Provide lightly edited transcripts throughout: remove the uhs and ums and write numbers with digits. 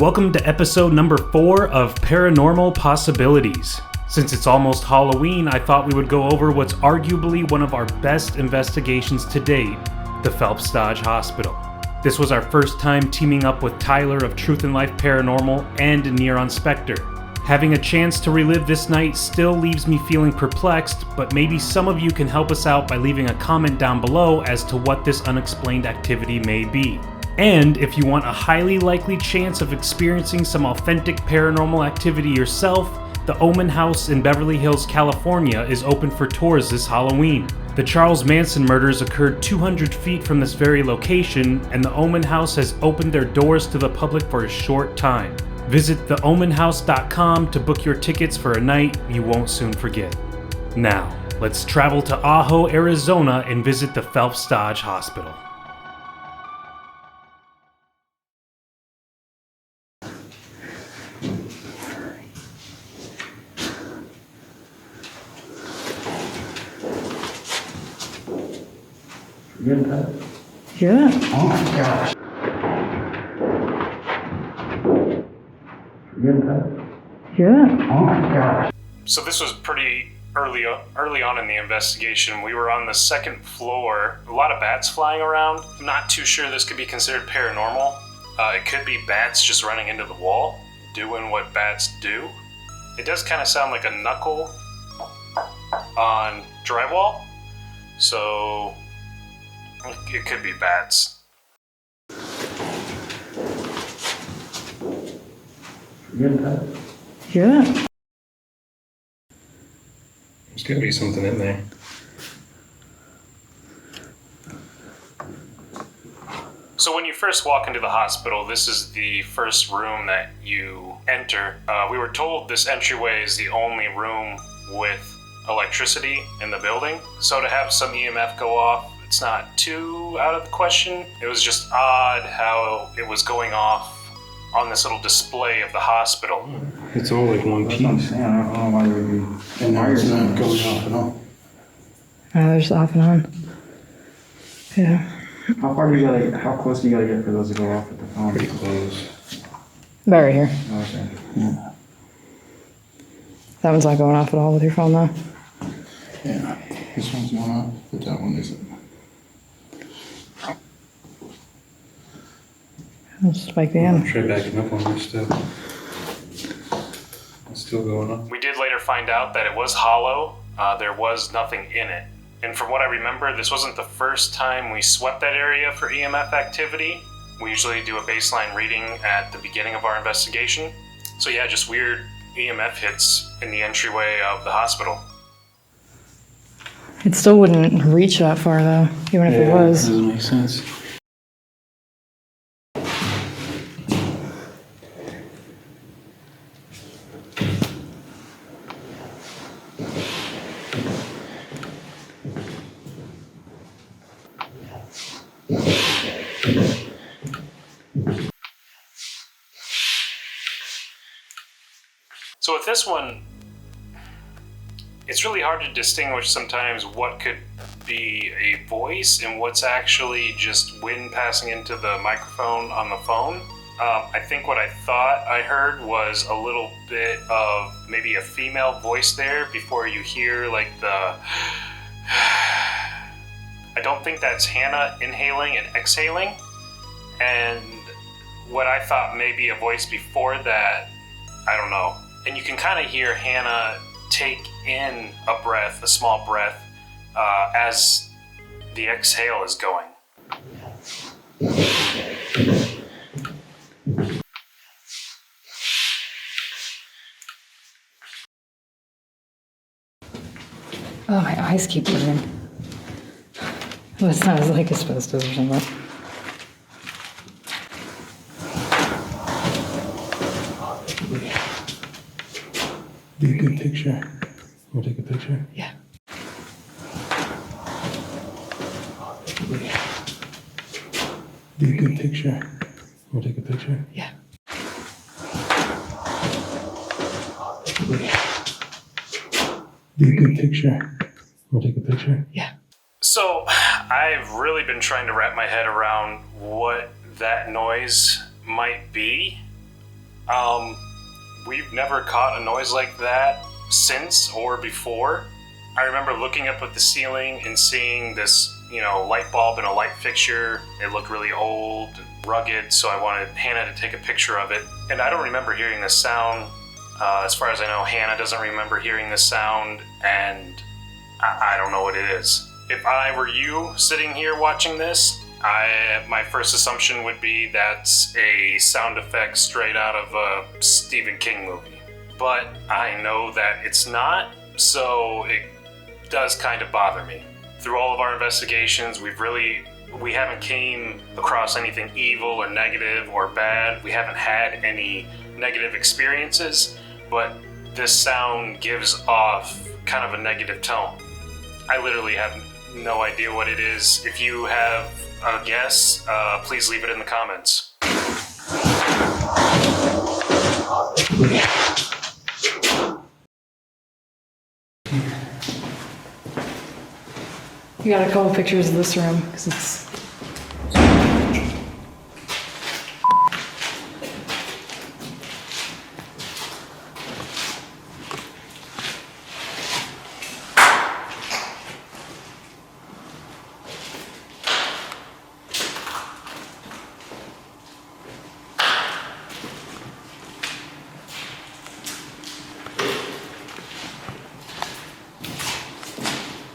Welcome to episode number 4 of Paranormal Possibilities. Since it's almost Halloween, I thought we would go over what's arguably one of our best investigations to date, the Phelps Dodge Hospital. This was our first time teaming up with Tyler of Truth and Life Paranormal and Near Spectre. Having a chance to relive this night still leaves me feeling perplexed, but maybe some of you can help us out by leaving a comment down below as to what this unexplained activity may be. And if you want a highly likely chance of experiencing some authentic paranormal activity yourself, the Omen House in Beverly Hills, California is open for tours this Halloween. The Charles Manson murders occurred 200 feet from this very location, and the Omen House has opened their doors to the public for a short time. Visit theomenhouse.com to book your tickets for a night you won't soon forget. Now, let's travel to Ajo, Arizona and visit the Phelps Dodge Hospital. You good, Pat? Yeah. Oh my gosh. You good, Pat? Yeah. Oh my gosh. So this was pretty early on in the investigation. We were on the second floor. A lot of bats flying around. I'm not too sure this could be considered paranormal. It could be bats just running into the wall, doing what bats do. It does kind of sound like a knuckle on drywall. So it could be bats. You good, Pat? Yeah. There's gonna be something in there. So when you first walk into the hospital, this is the first room that you enter. We were told this entryway is the only room with electricity in the building. So to have some EMF go off, it's not too out of the question. It was just odd how it was going off on this little display of the hospital. It's all like one That's what I'm piece. saying. I don't know why they would be. And now it's not going off at all. They're just off and on. Yeah. How close do you gotta get for those to go off at the phone? Pretty close. About right here. Okay. That one's not going off at all with your phone though. Yeah. This one's going off, but that one isn't. Let's spike the end. Try backing up on this stuff. It's still going on. We did later find out that it was hollow. There was nothing in it. And from what I remember, this wasn't the first time we swept that area for EMF activity. We usually do a baseline reading at the beginning of our investigation. So yeah, just weird EMF hits in the entryway of the hospital. It still wouldn't reach that far though, even if it was. Doesn't make sense. So with this one, it's really hard to distinguish sometimes what could be a voice and what's actually just wind passing into the microphone on the phone. I think what I thought I heard was a little bit of maybe a female voice there before you hear like the... I don't think that's Hannah inhaling and exhaling. And what I thought maybe a voice before that, I don't know. And you can kind of hear Hannah take in a breath, a small breath, as the exhale is going. Oh, my eyes keep moving. Well, it's not as like it's supposed to or something. Do a good picture. You want to take a picture? Yeah. Do a good picture. You want to take a picture? Yeah. Do a good picture. You want to take a picture? Yeah. So I've really been trying to wrap my head around what that noise might be. We've never caught a noise like that since or before. I remember looking up at the ceiling and seeing this, light bulb and a light fixture. It looked really old and rugged, so I wanted Hannah to take a picture of it. And I don't remember hearing this sound. As far as I know, Hannah doesn't remember hearing this sound, and I don't know what it is. If I were you sitting here watching this, my first assumption would be that's a sound effect straight out of a Stephen King movie. But I know that it's not, so it does kind of bother me. Through all of our investigations, we haven't came across anything evil or negative or bad. We haven't had any negative experiences, but this sound gives off kind of a negative tone. I literally have no idea what it is. If you have a guess, please leave it in the comments. You got a couple pictures of this room, because it's...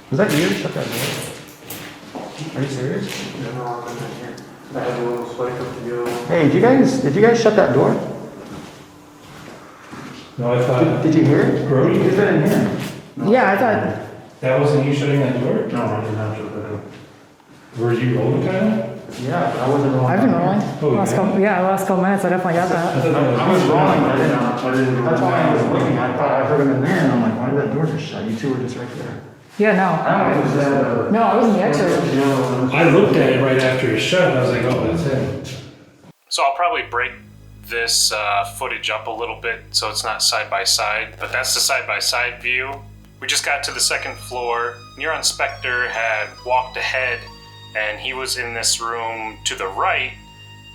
Was that you? Shut that door. Are you serious? No, I'm not here. I had a little spike up to go. Hey, did you guys shut that door? No, I thought. Did you hear it? Brody? Is that in here? Yeah, I thought... That wasn't you shutting that door? No, I did not shut that door. Were you rolling kind of? Yeah, but I wasn't rolling. I've been rolling. Oh, Last yeah? couple, last couple minutes, I definitely got that. I was rolling, but I didn't. That's why I was looking. I thought I heard him in there, and I'm like, why did that door just shut? You two were just right there. Yeah, I don't know if it was that. no. No, I was in the exit. I looked at it right after it shut, and I was like, oh, that's it. So I'll probably break this footage up a little bit so it's not side by side, but that's the side by side view. We just got to the second floor. Neuron Spectre had walked ahead, and he was in this room to the right,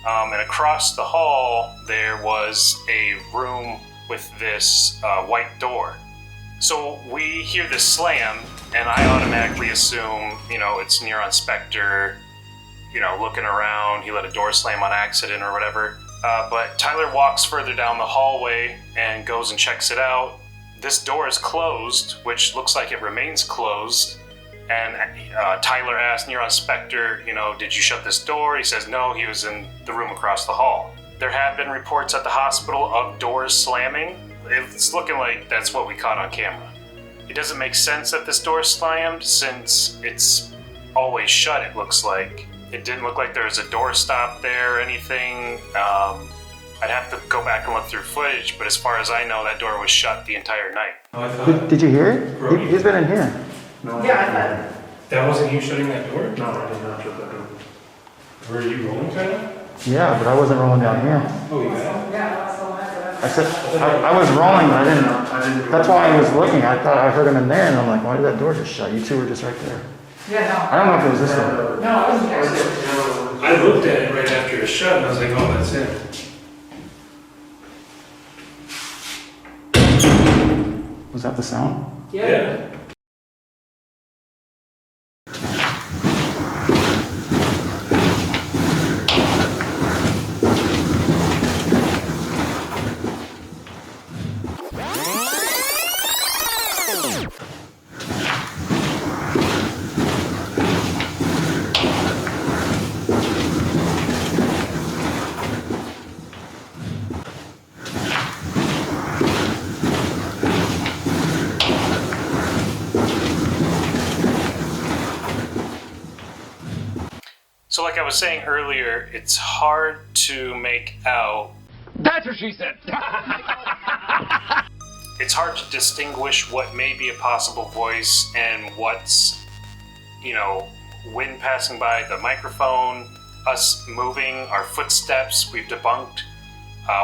and across the hall there was a room with this white door. So we hear this slam, and I automatically assume, it's Neuron Spectre, looking around. He let a door slam on accident or whatever. But Tyler walks further down the hallway and goes and checks it out. This door is closed, which looks like it remains closed. And Tyler asked Neuron Spectre, did you shut this door? He says no, he was in the room across the hall. There have been reports at the hospital of doors slamming. It's looking like that's what we caught on camera. It doesn't make sense that this door slammed since it's always shut, it looks like. It didn't look like there was a door stop there or anything. I'd have to go back and look through footage, but as far as I know, that door was shut the entire night. Oh, I thought. Did you hear it? He's been in here. Yeah, I thought... That wasn't you shutting that door? No, I did not shut that door. Were you rolling kind of? Yeah, but I wasn't rolling down here. Oh, you got it? Yeah, last couple minutes, I said, I was rolling, but I didn't. That's why I was looking. I thought I heard him in there, and I'm like, why did that door just shut? You two were just right there. Yeah, I don't know if it was this one. no. No, I was in the exit. I looked at it right after it shut, and I was like, oh, that's it. Was that the sound? Yeah. So like I was saying earlier, it's hard to make out. That's what she said. It's hard to distinguish what may be a possible voice and what's, wind passing by the microphone, us moving, our footsteps. We've debunked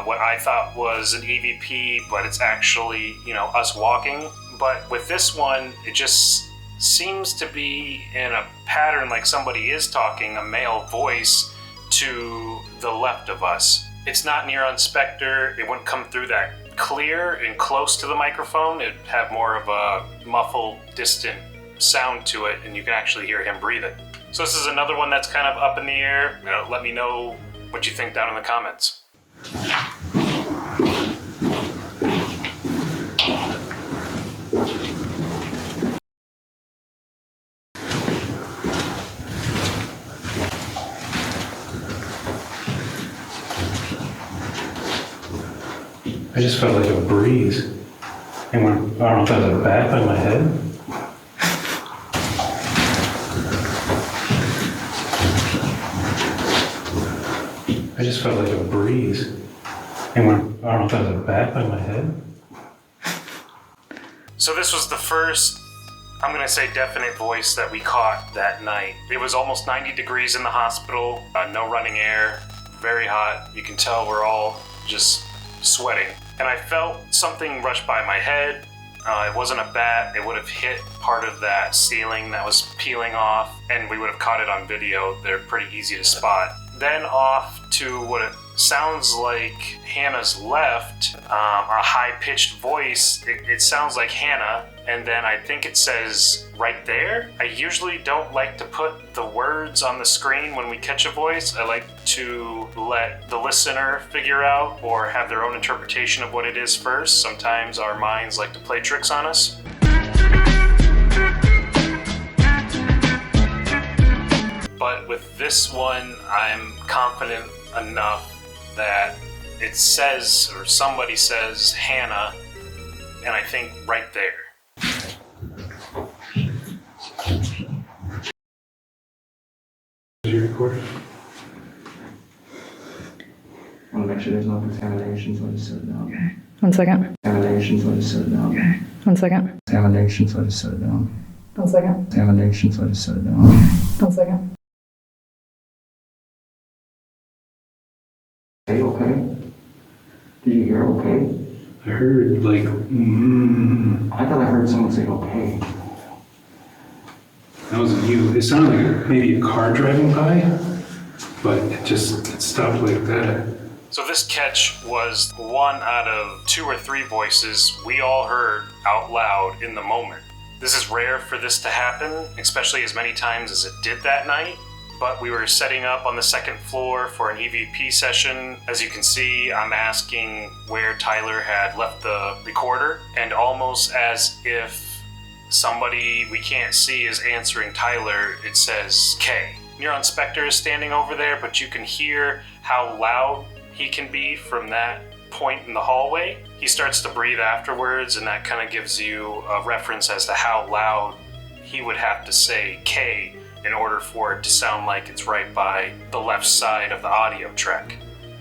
what I thought was an EVP, but it's actually, us walking. But with this one, it just seems to be in a pattern like somebody is talking, a male voice, to the left of us. It's not near on Spectre. It wouldn't come through that clear and close to the microphone. It'd have more of a muffled, distant sound to it, and you can actually hear him breathing. So this is another one that's kind of up in the air. Let me know what you think down in the comments. I just felt like a breeze. And when, I don't know if that was a bat by my head. I just felt like a breeze. And when, I don't know if that was a bat by my head. So this was the first, I'm gonna say, definite voice that we caught that night. It was almost 90 degrees in the hospital, no running air, very hot. You can tell we're all just sweating. And I felt something rush by my head. It wasn't a bat. It would have hit part of that ceiling that was peeling off, and we would have caught it on video. They're pretty easy to spot. Then off to what it sounds like Hannah's left, a high-pitched voice. It sounds like Hannah, and then I think it says right there. I usually don't like to put the words on the screen when we catch a voice. I like to let the listener figure out or have their own interpretation of what it is first. Sometimes our minds like to play tricks on us. But with this one, I'm confident enough that it says, or somebody says, Hannah, and I think right there. Is you recording? I want to make sure there's no contamination, so I just set it down. Okay. 1 second. Contamination, so I just set it down. Okay. 1 second. Contamination, so I just set it down. 1 second. Contamination, so I just set it down. 1 second. Okay? Did you hear okay? I heard like, I thought I heard someone say okay. that wasn't you. It sounded like maybe a car driving by, but it stopped like that. So this catch was 1 out of 2 or 3 voices we all heard out loud in the moment. This is rare for this to happen, especially as many times as it did that night. But we were setting up on the 2nd floor for an EVP session. As you can see, I'm asking where Tyler had left the recorder, and almost as if somebody we can't see is answering Tyler, it says K. Neuron Spectre is standing over there, but you can hear how loud he can be from that point in the hallway. He starts to breathe afterwards, and that kind of gives you a reference as to how loud he would have to say K in order for it to sound like it's right by the left side of the audio track.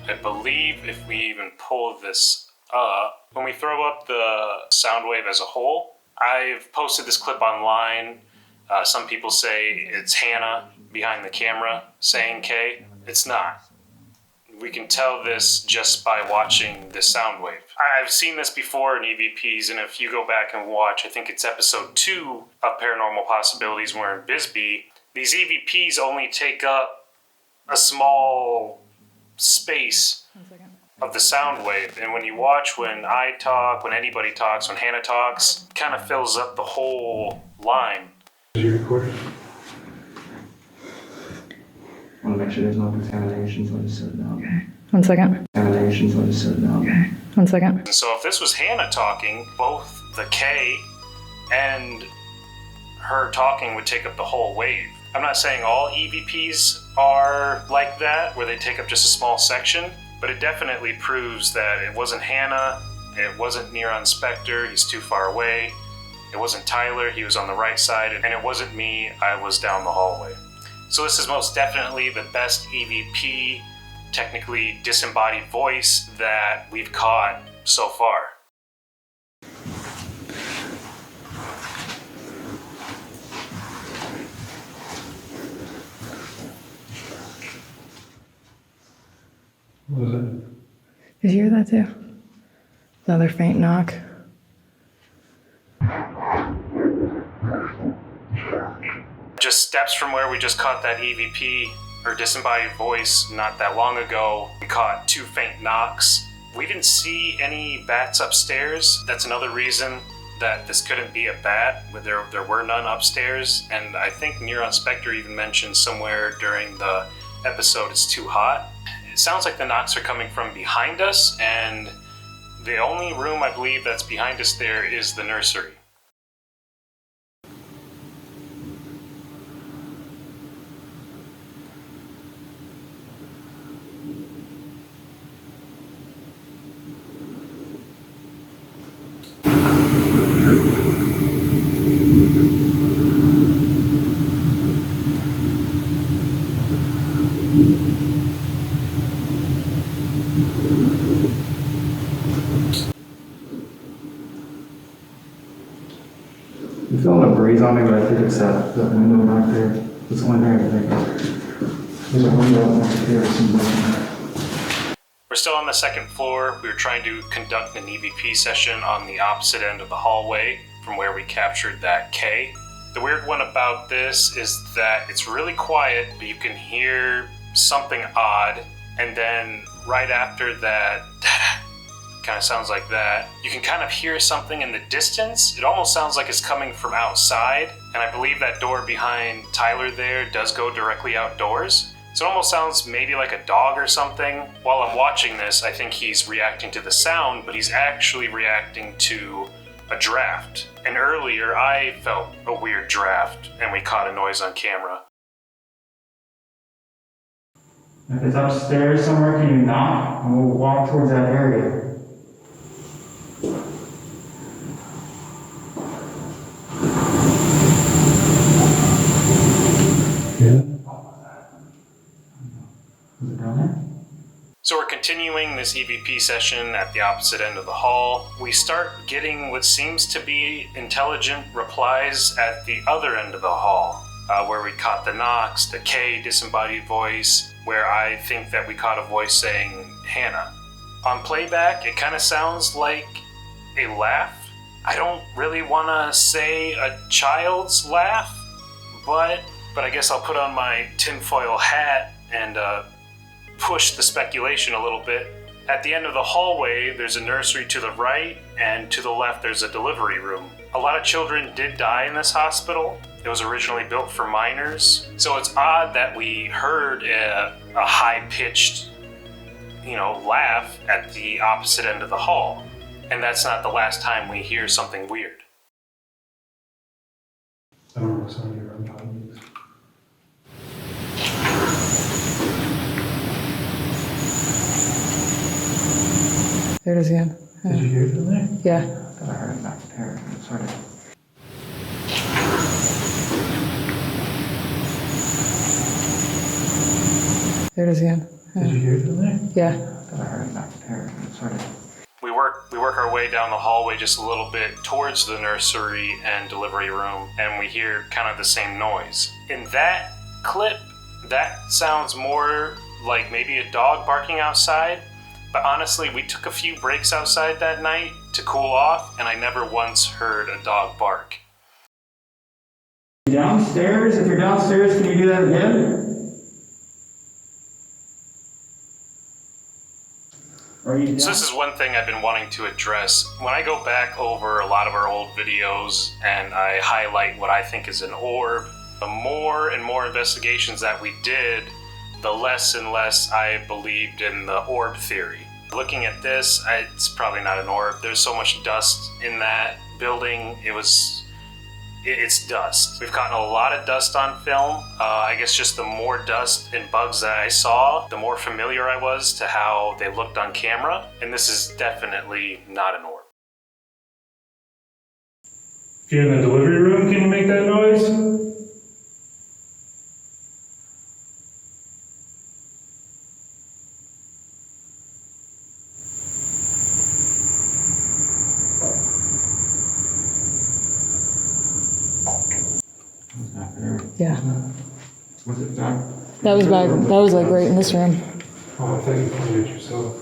I believe if we even pull this up, when we throw up the sound wave as a whole, I've posted this clip online. Some people say it's Hannah behind the camera saying K. It's not. We can tell this just by watching this sound wave. I've seen this before in EVPs, and if you go back and watch, I think it's episode 2 of Paranormal Possibilities, when we're in Bisbee, these EVPs only take up a small space of the sound wave. And when you watch, when I talk, when anybody talks, when Hannah talks, it kind of fills up the whole line. Is you recording? I want to make sure there's no contamination, so I just set it down. Okay. 1 second. Contamination, so I just set it down. Okay. 1 second. And so if this was Hannah talking, both the K and her talking would take up the whole wave. I'm not saying all EVPs are like that, where they take up just a small section, but it definitely proves that it wasn't Hannah, it wasn't Neuron Spectre, he's too far away, it wasn't Tyler, he was on the right side, and it wasn't me, I was down the hallway. So this is most definitely the best EVP, technically disembodied voice that we've caught so far. What was that? Did you hear that too? Another faint knock. Just steps from where we just caught that EVP or disembodied voice not that long ago. We caught 2 faint knocks. We didn't see any bats upstairs. That's another reason that this couldn't be a bat. There were none upstairs, and I think Neuron Spectre even mentioned somewhere during the episode it's too hot. It sounds like the knocks are coming from behind us, and the only room I believe that's behind us there is the nursery. I'm feeling a breeze on me, but I think it's that window back there. It's one there, I think. There's a window back there or something. We're still on the second floor. We were trying to conduct an EVP session on the opposite end of the hallway from where we captured that K. The weird one about this is that it's really quiet, but you can hear something odd, and then right after that, kind of sounds like that, you can kind of hear something in the distance. It almost sounds like it's coming from outside, and I believe that door behind Tyler there does go directly outdoors. So it almost sounds maybe like a dog or something. While I'm watching this, I think he's reacting to the sound, but he's actually reacting to a draft. And earlier, I felt a weird draft, and we caught a noise on camera. If it's upstairs somewhere, can you knock? And we'll walk towards that area. Yeah. Is it down there? So we're continuing this EVP session at the opposite end of the hall. We start getting what seems to be intelligent replies at the other end of the hall, where we caught the knocks, the K disembodied voice, where I think that we caught a voice saying Hannah. On playback, it kind of sounds like a laugh. I don't really want to say a child's laugh, but I guess I'll put on my tinfoil hat and push the speculation a little bit. At the end of the hallway, there's a nursery to the right, and to the left there's a delivery room. A lot of children did die in this hospital. It was originally built for minors, so it's odd that we heard a high-pitched, laugh at the opposite end of the hall. And that's not the last time we hear something weird. I don't know what's on your own. There it is again. Did you hear it in there? Yeah. I thought I heard it back there. Sorry. There it is again. Did you hear it in there? Yeah. I thought I heard it back there. Sorry. We work our way down the hallway just a little bit towards the nursery and delivery room, and we hear kind of the same noise. In that clip, that sounds more like maybe a dog barking outside, but honestly, we took a few breaks outside that night to cool off, and I never once heard a dog bark. Downstairs? If you're downstairs, can you do that again? So this is one thing I've been wanting to address. When I go back over a lot of our old videos and I highlight what I think is an orb, the more and more investigations that we did, the less and less I believed in the orb theory. Looking at this, it's probably not an orb. There's so much dust in that building. It's dust. We've gotten a lot of dust on film. I guess just the more dust and bugs that I saw, the more familiar I was to how they looked on camera. And this is definitely not an orb. If you're in the delivery room, can you make that noise? Yeah. Was it back? That was like right in this room. Oh, I thought you pointed it yourself.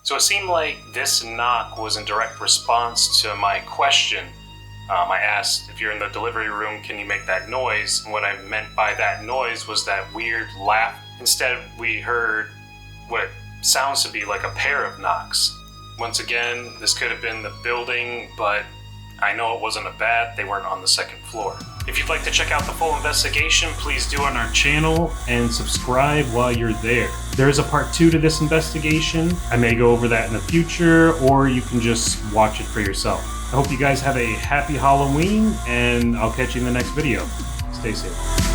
So it seemed like this knock was in direct response to my question. I asked, if you're in the delivery room, can you make that noise? And what I meant by that noise was that weird laugh. Instead, we heard what sounds to be like a pair of knocks. Once again, this could have been the building, but I know it wasn't a bat. They weren't on the second floor. If you'd like to check out the full investigation, please do on our channel and subscribe while you're there. There is a part 2 to this investigation. I may go over that in the future, or you can just watch it for yourself. I hope you guys have a happy Halloween, and I'll catch you in the next video. Stay safe.